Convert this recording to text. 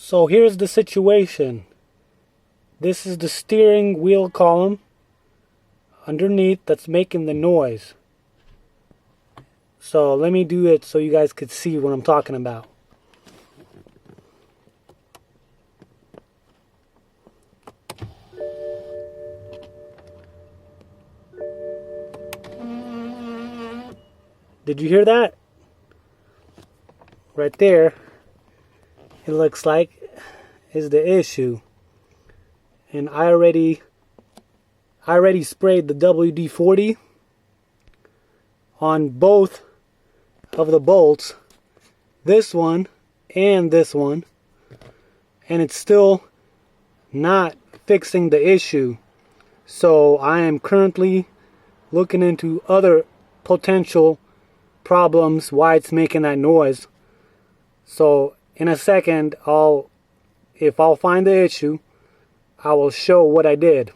So here's the situation. This is the steering wheel column underneath that's making the noise. So let me do it so you guys could see what I'm talking about. Did you hear that? Right there, it looks like is the issue. And I already sprayed the WD-40 on both of the bolts, this one and this one, and it's still not fixing the issue. So I am currently looking into other potential problems why it's making that noise. So in a second, if I'll find the issue, I will show what I did.